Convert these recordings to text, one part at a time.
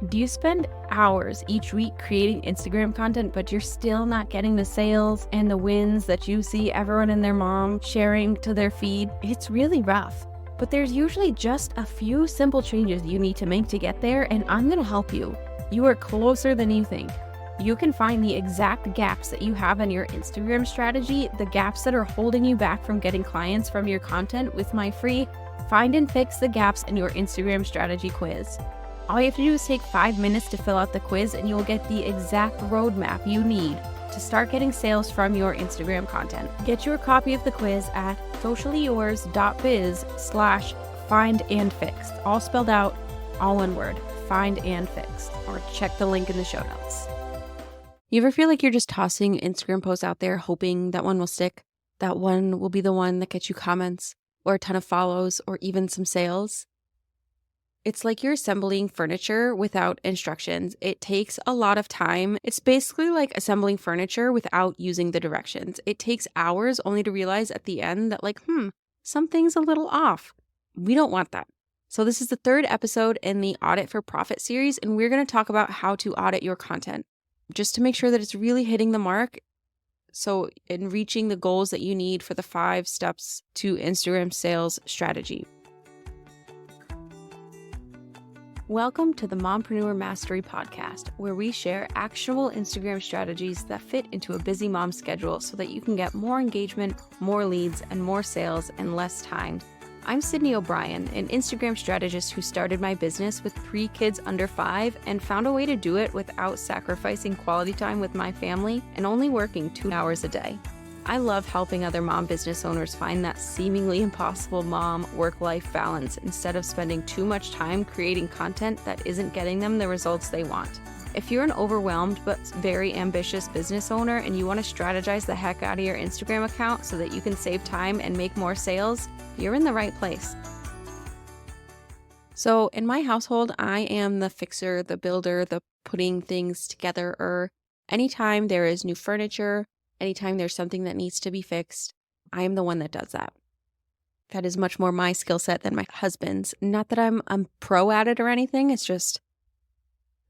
Do you spend hours each week creating Instagram content, but you're still not getting the sales and the wins that you see everyone and their mom sharing to their feed? It's really rough, but there's usually just a few simple changes you need to make to get there, and I'm going to help you. You are closer than you think. You can find the exact gaps that you have in your Instagram strategy, the gaps that are holding you back from getting clients from your content with my free Find and Fix the Gaps in Your Instagram Strategy quiz. All you have to do is take 5 minutes to fill out the quiz and you will get the exact roadmap you need to start getting sales from your Instagram content. Get your copy of the quiz at sociallyyours.biz/findandfixed. All spelled out, all one word, find and fixed, or check the link in the show notes. You ever feel like you're just tossing Instagram posts out there hoping that one will stick? That one will be the one that gets you comments or a ton of follows or even some sales? It's like you're assembling furniture without instructions. It takes a lot of time. It's basically like assembling furniture without using the directions. It takes hours only to realize at the end that something's a little off. We don't want that. So this is the third episode in the Audit for Profit series, and we're going to talk about how to audit your content just to make sure that it's really hitting the mark. So in reaching the goals that you need for the 5 steps to Instagram sales strategy. Welcome to the Mompreneur Mastery Podcast, where we share actionable Instagram strategies that fit into a busy mom schedule so that you can get more engagement, more leads, and more sales in less time. I'm Sydney O'Brien, an Instagram strategist who started my business with 3 kids under 5 and found a way to do it without sacrificing quality time with my family and only working 2 hours a day. I love helping other mom business owners find that seemingly impossible mom work-life balance instead of spending too much time creating content that isn't getting them the results they want. If you're an overwhelmed but very ambitious business owner and you want to strategize the heck out of your Instagram account so that you can save time and make more sales, you're in the right place. So in my household, I am the fixer, the builder, the putting things together. Anytime there is new furniture, anytime there's something that needs to be fixed, I am the one that does that. That is much more my skill set than my husband's. Not that I'm pro at it or anything. It's just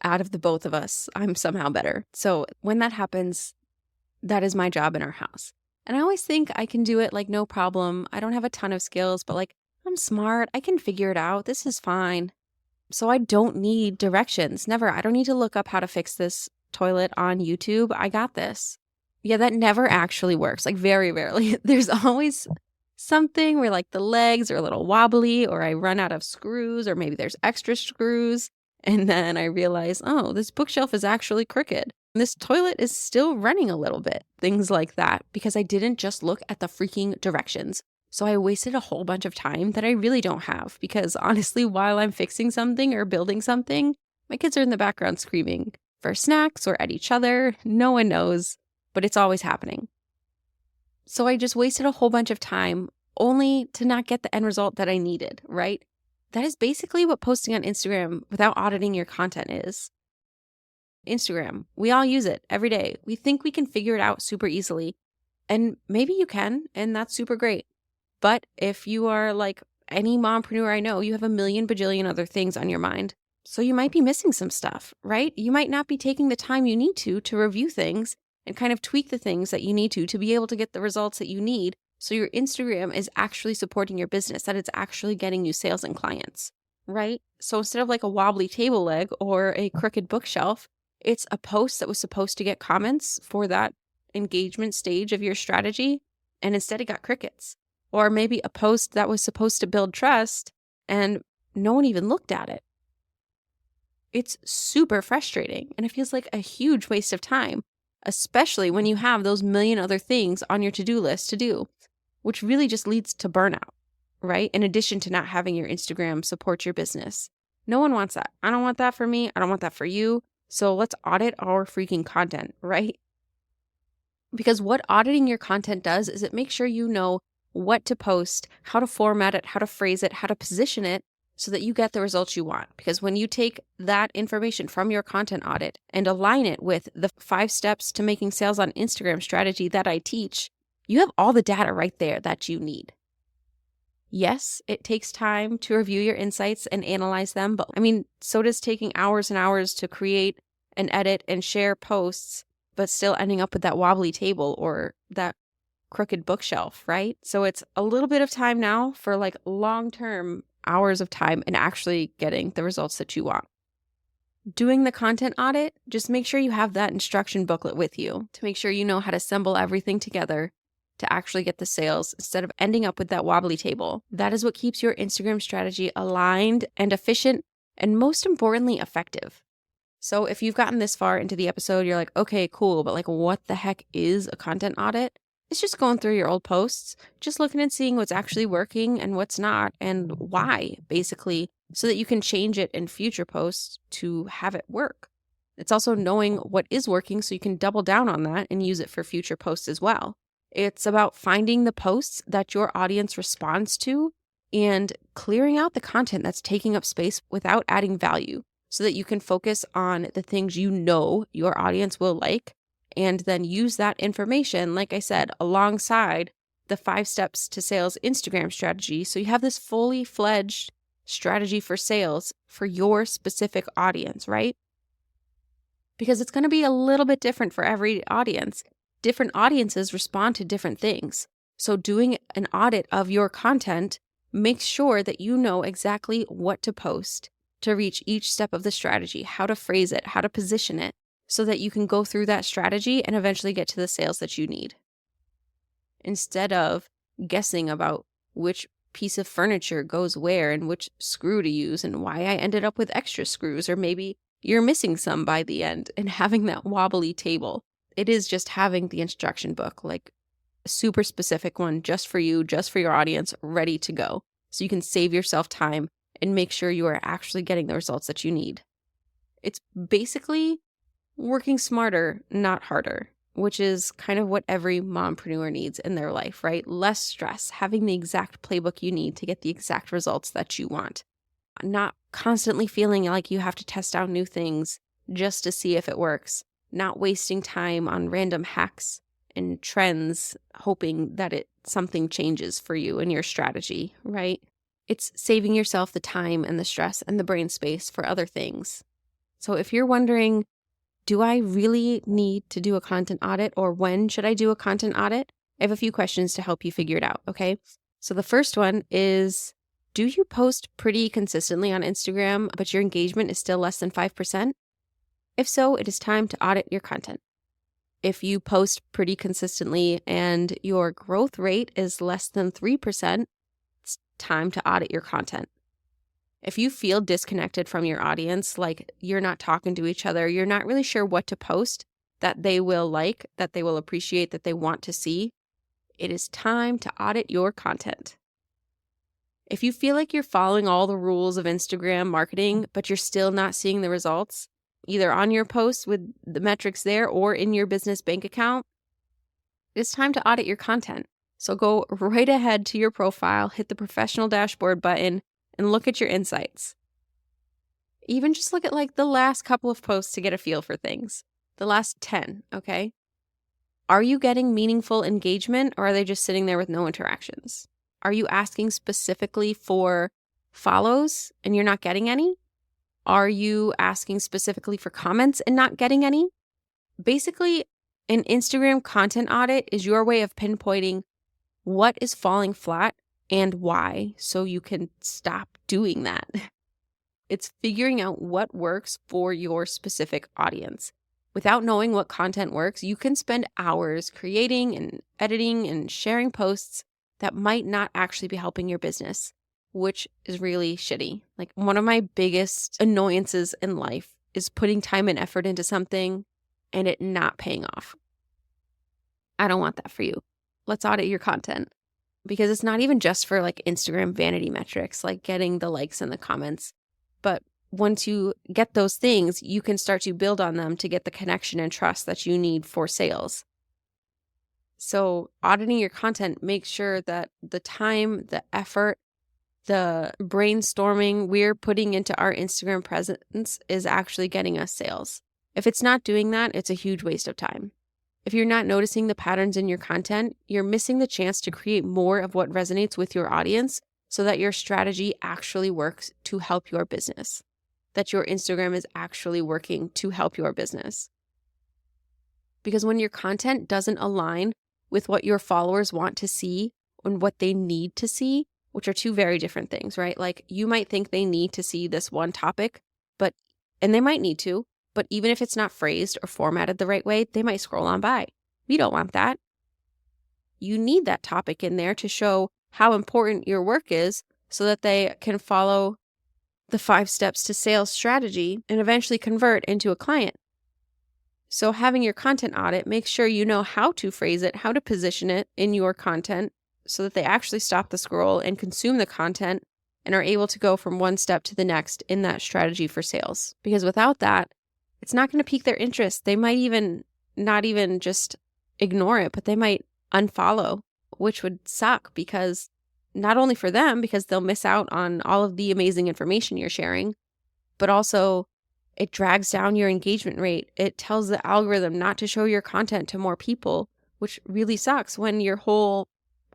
out of the both of us, I'm somehow better. So when that happens, that is my job in our house. And I always think I can do it no problem. I don't have a ton of skills, but I'm smart. I can figure it out. This is fine. So I don't need directions. Never. I don't need to look up how to fix this toilet on YouTube. I got this. Yeah, that never actually works. Very rarely. There's always something where the legs are a little wobbly, or I run out of screws, or maybe there's extra screws. And then I realize, oh, this bookshelf is actually crooked. This toilet is still running a little bit. Things like that, because I didn't just look at the freaking directions. So I wasted a whole bunch of time that I really don't have, because honestly, while I'm fixing something or building something, my kids are in the background screaming for snacks or at each other. No one knows, but it's always happening. So I just wasted a whole bunch of time only to not get the end result that I needed, right? That is basically what posting on Instagram without auditing your content is. Instagram, we all use it every day. We think we can figure it out super easily. And maybe you can, and that's super great. But if you are like any mompreneur I know, you have a million bajillion other things on your mind. So you might be missing some stuff, right? You might not be taking the time you need to review things and kind of tweak the things that you need to be able to get the results that you need. So your Instagram is actually supporting your business, that it's actually getting you sales and clients, right? So instead of a wobbly table leg or a crooked bookshelf, it's a post that was supposed to get comments for that engagement stage of your strategy, and instead it got crickets. Or maybe a post that was supposed to build trust and no one even looked at it. It's super frustrating, and it feels like a huge waste of time, especially when you have those million other things on your to-do list to do, which really just leads to burnout, right? In addition to not having your Instagram support your business. No one wants that. I don't want that for me. I don't want that for you. So let's audit our freaking content, right? Because what auditing your content does is it makes sure you know what to post, how to format it, how to phrase it, how to position it so that you get the results you want. Because when you take that information from your content audit and align it with the 5 steps to making sales on Instagram strategy that I teach, you have all the data right there that you need. Yes, it takes time to review your insights and analyze them, but so does taking hours and hours to create and edit and share posts, but still ending up with that wobbly table or that crooked bookshelf, right? So it's a little bit of time now for like long-term hours of time and actually getting the results that you want. Doing the content audit, just make sure you have that instruction booklet with you to make sure you know how to assemble everything together to actually get the sales instead of ending up with that wobbly table. That is what keeps your Instagram strategy aligned and efficient, and most importantly, effective. So if you've gotten this far into the episode, you're like, okay, cool, but like what the heck is a content audit? It's just going through your old posts, just looking and seeing what's actually working and what's not and why, basically, so that you can change it in future posts to have it work. It's also knowing what is working so you can double down on that and use it for future posts as well. It's about finding the posts that your audience responds to and clearing out the content that's taking up space without adding value so that you can focus on the things you know your audience will like and then use that information, like I said, alongside the 5 steps to sales Instagram strategy. So you have this fully fledged strategy for sales for your specific audience, right? Because it's going to be a little bit different for every audience. Different audiences respond to different things. So doing an audit of your content makes sure that you know exactly what to post to reach each step of the strategy, how to phrase it, how to position it, so that you can go through that strategy and eventually get to the sales that you need. Instead of guessing about which piece of furniture goes where and which screw to use and why I ended up with extra screws, or maybe you're missing some by the end and having that wobbly table. It is just having the instruction book, like a super specific one just for you, just for your audience, ready to go. So you can save yourself time and make sure you are actually getting the results that you need. It's basically working smarter, not harder, which is kind of what every mompreneur needs in their life, right? Less stress, having the exact playbook you need to get the exact results that you want. Not constantly feeling like you have to test out new things just to see if it works. Not wasting time on random hacks and trends, hoping that something changes for you in your strategy, right? It's saving yourself the time and the stress and the brain space for other things. So if you're wondering, do I really need to do a content audit, or when should I do a content audit? I have a few questions to help you figure it out, okay? So the first one is, do you post pretty consistently on Instagram, but your engagement is still less than 5%? If so, it is time to audit your content. If you post pretty consistently and your growth rate is less than 3%, it's time to audit your content. If you feel disconnected from your audience, like you're not talking to each other, you're not really sure what to post that they will like, that they will appreciate, that they want to see, it is time to audit your content. If you feel like you're following all the rules of Instagram marketing, but you're still not seeing the results, either on your posts with the metrics there or in your business bank account, it's time to audit your content. So go right ahead to your profile, hit the professional dashboard button, and look at your insights. Even just look at like the last couple of posts to get a feel for things. The last 10, okay? Are you getting meaningful engagement, or are they just sitting there with no interactions? Are you asking specifically for follows and you're not getting any? Are you asking specifically for comments and not getting any? Basically, an Instagram content audit is your way of pinpointing what is falling flat and why, so you can stop doing that. It's figuring out what works for your specific audience. Without knowing what content works, you can spend hours creating and editing and sharing posts that might not actually be helping your business, which is really shitty. Like, one of my biggest annoyances in life is putting time and effort into something and it not paying off. I don't want that for you. Let's audit your content, because it's not even just for like Instagram vanity metrics, like getting the likes and the comments. But once you get those things, you can start to build on them to get the connection and trust that you need for sales. So auditing your content makes sure that the time, the effort, the brainstorming we're putting into our Instagram presence is actually getting us sales. If it's not doing that, it's a huge waste of time. If you're not noticing the patterns in your content, you're missing the chance to create more of what resonates with your audience so that your strategy actually works to help your business, that your Instagram is actually working to help your business. Because when your content doesn't align with what your followers want to see and what they need to see, which are two very different things, right? Like you might think they need to see this one topic, and they might need to, but even if it's not phrased or formatted the right way, they might scroll on by. We don't want that. You need that topic in there to show how important your work is so that they can follow the 5 steps to sales strategy and eventually convert into a client. So having your content audit, make sure you know how to phrase it, how to position it in your content so that they actually stop the scroll and consume the content and are able to go from one step to the next in that strategy for sales. Because without that, it's not going to pique their interest. They might even not even just ignore it, but they might unfollow, which would suck because not only for them, because they'll miss out on all of the amazing information you're sharing, but also it drags down your engagement rate. It tells the algorithm not to show your content to more people, which really sucks when your whole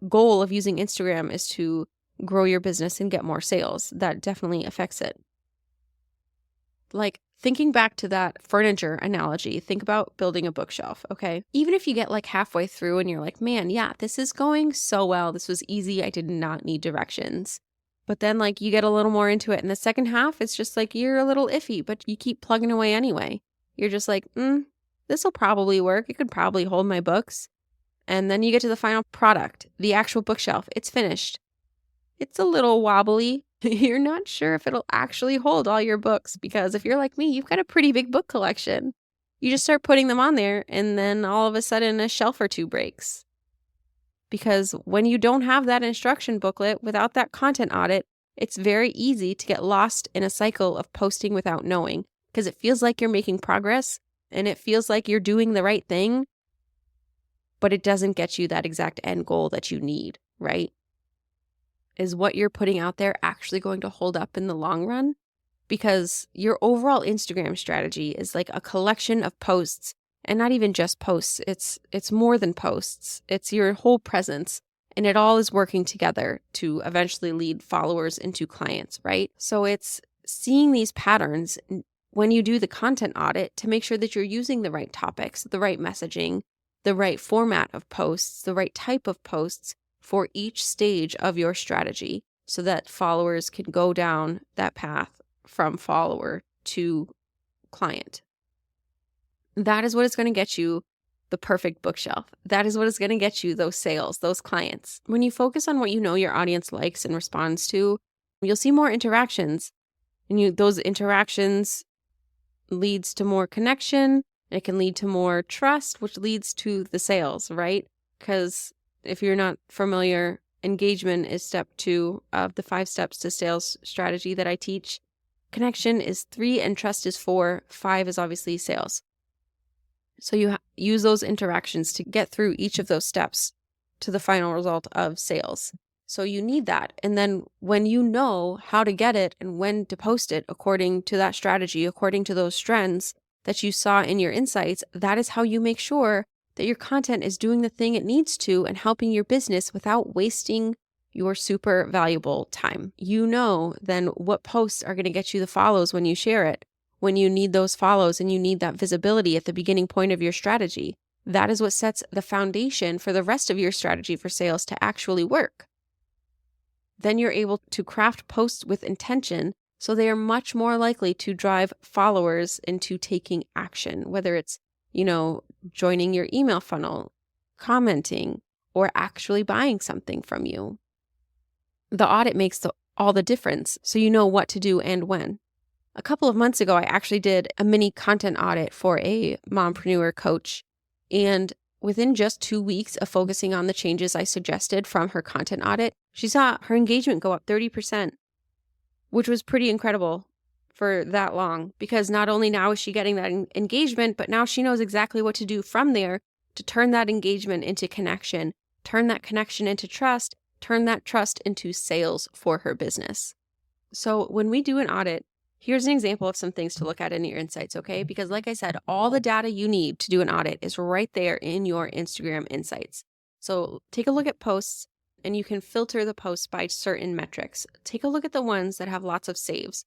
goal of using Instagram is to grow your business and get more sales. That definitely affects it. Like thinking back to that furniture analogy, think about building a bookshelf, okay? Even if you get like halfway through and you're like, man, yeah, this is going so well. This was easy. I did not need directions. But then like you get a little more into it. In the second half, it's just like you're a little iffy, but you keep plugging away anyway. You're just like, this will probably work. It could probably hold my books. And then you get to the final product, the actual bookshelf. It's finished. It's a little wobbly. You're not sure if it'll actually hold all your books because if you're like me, you've got a pretty big book collection. You just start putting them on there and then all of a sudden a shelf or two breaks. Because when you don't have that instruction booklet without that content audit, it's very easy to get lost in a cycle of posting without knowing because it feels like you're making progress and it feels like you're doing the right thing, but it doesn't get you that exact end goal that you need, right? Is what you're putting out there actually going to hold up in the long run? Because your overall Instagram strategy is like a collection of posts, and not even just posts. It's more than posts. It's your whole presence, and it all is working together to eventually lead followers into clients, right? So it's seeing these patterns when you do the content audit to make sure that you're using the right topics, the right messaging, the right format of posts, the right type of posts for each stage of your strategy so that followers can go down that path from follower to client. That is what is going to get you the perfect bookshelf. That is what is going to get you those sales, those clients. When you focus on what you know your audience likes and responds to, you'll see more interactions. And those interactions leads to more connection. It can lead to more trust, which leads to the sales, right? Because if you're not familiar, engagement is step 2 of the 5 steps to sales strategy that I teach. Connection is 3 and trust is 4. 5 is obviously sales. So you use those interactions to get through each of those steps to the final result of sales. So you need that. And then when you know how to get it and when to post it according to that strategy, according to those trends that you saw in your insights, that is how you make sure that your content is doing the thing it needs to and helping your business without wasting your super valuable time. You know then what posts are going to get you the follows when you share it, when you need those follows and you need that visibility at the beginning point of your strategy. That is what sets the foundation for the rest of your strategy for sales to actually work. Then you're able to craft posts with intention so they are much more likely to drive followers into taking action, whether it's joining your email funnel, commenting, or actually buying something from you. The audit makes all the difference, so you know what to do and when. A couple of months ago, I actually did a mini content audit for a mompreneur coach, and within just 2 weeks of focusing on the changes I suggested from her content audit, she saw her engagement go up 30%, which was pretty incredible for that long, because not only now is she getting that engagement, but now she knows exactly what to do from there to turn that engagement into connection, turn that connection into trust, turn that trust into sales for her business. So when we do an audit, here's an example of some things to look at in your insights, okay? Because like I said, all the data you need to do an audit is right there in your Instagram insights. So take a look at posts, and you can filter the posts by certain metrics. Take a look at the ones that have lots of saves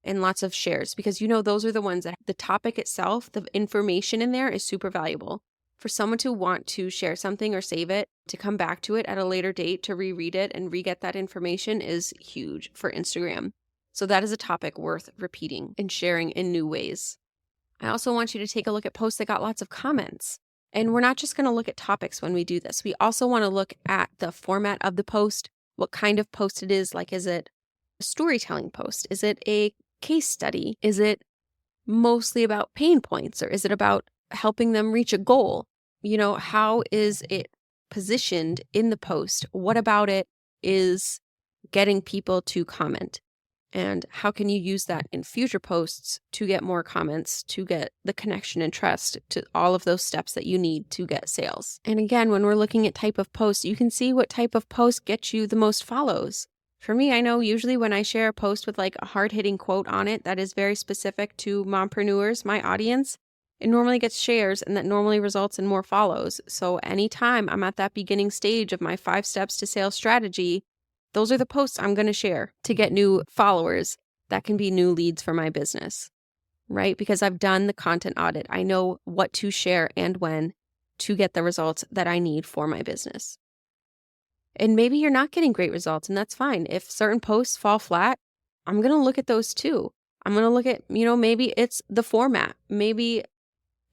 and lots of shares, because those are the ones that the topic itself, the information in there is super valuable. For someone to want to share something or save it, to come back to it at a later date, to reread it and re-get that information is huge for Instagram. So that is a topic worth repeating and sharing in new ways. I also want you to take a look at posts that got lots of comments. And we're not just going to look at topics when we do this. We also want to look at the format of the post, what kind of post it is. Like, is it a storytelling post? Is it a case study? Is it mostly about pain points, or is it about helping them reach a goal? How is it positioned in the post? What about it is getting people to comment? And how can you use that in future posts to get more comments, to get the connection and trust, to all of those steps that you need to get sales? And again, when we're looking at type of posts, you can see what type of post gets you the most follows. For me, I know usually when I share a post with like a hard-hitting quote on it that is very specific to mompreneurs, my audience, it normally gets shares, and that normally results in more follows. So anytime I'm at that beginning stage of my 5 steps to sales strategy, those are the posts I'm going to share to get new followers. That can be new leads for my business, right? Because I've done the content audit. I know what to share and when to get the results that I need for my business. And maybe you're not getting great results, and that's fine. If certain posts fall flat, I'm going to look at those too. I'm going to look at, maybe it's the format. Maybe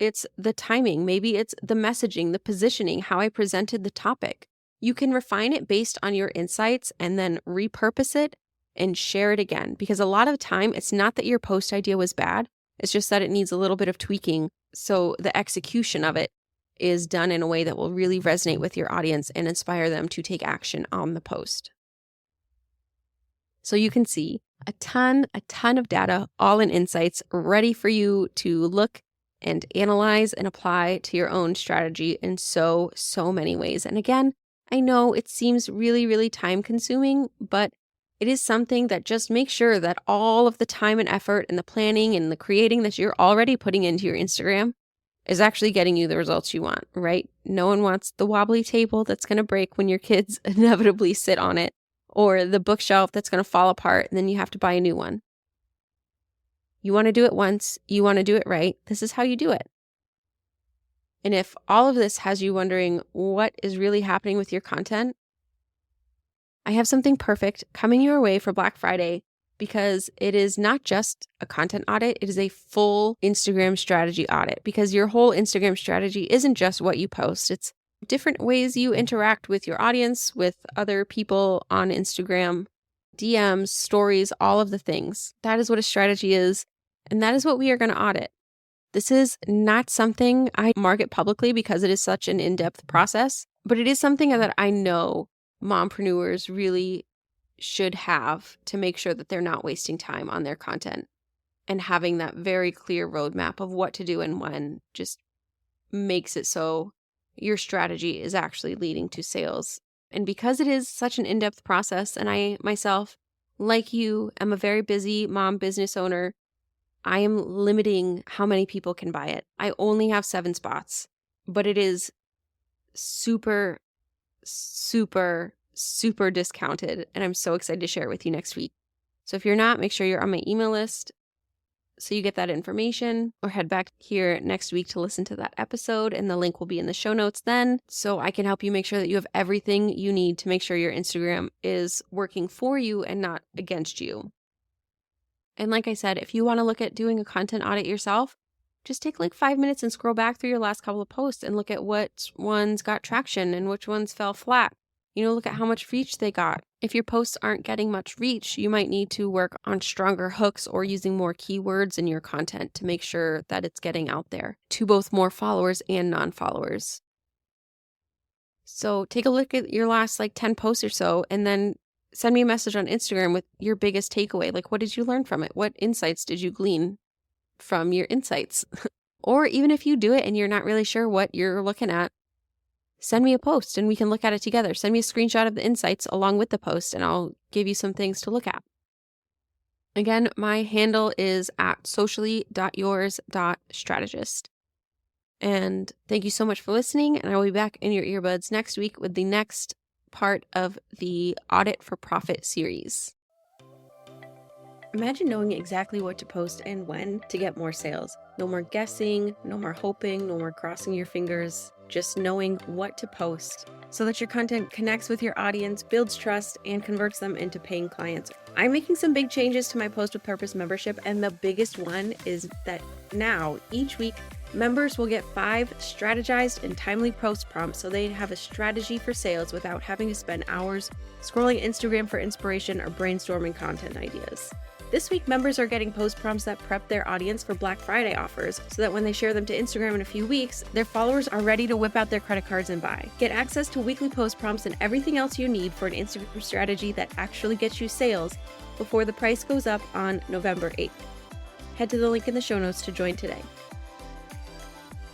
it's the timing. Maybe it's the messaging, the positioning, how I presented the topic. You can refine it based on your insights and then repurpose it and share it again. Because a lot of the time, it's not that your post idea was bad. It's just that it needs a little bit of tweaking. So the execution of it is done in a way that will really resonate with your audience and inspire them to take action on the post. So you can see a ton of data, all in insights, ready for you to look and analyze and apply to your own strategy in so many ways. And again, I know it seems really, really time consuming, but it is something that just makes sure that all of the time and effort and the planning and the creating that you're already putting into your Instagram is actually getting you the results you want, right? No one wants the wobbly table that's going to break when your kids inevitably sit on it, or the bookshelf that's going to fall apart and then you have to buy a new one. You want to do it once, you want to do it right. This is how you do it. And if all of this has you wondering what is really happening with your content, I have something perfect coming your way for Black Friday, because it is not just a content audit, it is a full Instagram strategy audit, because your whole Instagram strategy isn't just what you post. It's different ways you interact with your audience, with other people on Instagram, DMs, stories, all of the things. That is what a strategy is, and that is what we are going to audit. This is not something I market publicly because it is such an in-depth process, but it is something that I know mompreneurs really should have to make sure that they're not wasting time on their content. And having that very clear roadmap of what to do and when just makes it so your strategy is actually leading to sales. And because it is such an in-depth process, and I myself, like you, am a very busy mom business owner, I am limiting how many people can buy it. I only have 7 spots, but it is super discounted, and I'm so excited to share it with you next week. So if you're not, make sure you're on my email list so you get that information, or head back here next week to listen to that episode, and the link will be in the show notes then, so I can help you make sure that you have everything you need to make sure your Instagram is working for you and not against you. And like I said, if you want to look at doing a content audit yourself, just take like 5 minutes and scroll back through your last couple of posts and look at what ones got traction and which ones fell flat. Look at how much reach they got. If your posts aren't getting much reach, you might need to work on stronger hooks or using more keywords in your content to make sure that it's getting out there to both more followers and non-followers. So take a look at your last 10 posts or so, and then send me a message on Instagram with your biggest takeaway. What did you learn from it? What insights did you glean from your insights? Or even if you do it and you're not really sure what you're looking at, send me a post and we can look at it together. Send me a screenshot of the insights along with the post, and I'll give you some things to look at. Again, my handle is at socially.yours.strategist. And thank you so much for listening, and I will be back in your earbuds next week with the next part of the Audit for Profit series. Imagine knowing exactly what to post and when to get more sales. No more guessing, no more hoping, no more crossing your fingers, just knowing what to post so that your content connects with your audience, builds trust, and converts them into paying clients. I'm making some big changes to my Post with Purpose membership, and the biggest one is that now, each week, members will get 5 strategized and timely post prompts so they have a strategy for sales without having to spend hours scrolling Instagram for inspiration or brainstorming content ideas. This week, members are getting post prompts that prep their audience for Black Friday offers so that when they share them to Instagram in a few weeks, their followers are ready to whip out their credit cards and buy. Get access to weekly post prompts and everything else you need for an Instagram strategy that actually gets you sales before the price goes up on November 8th. Head to the link in the show notes to join today.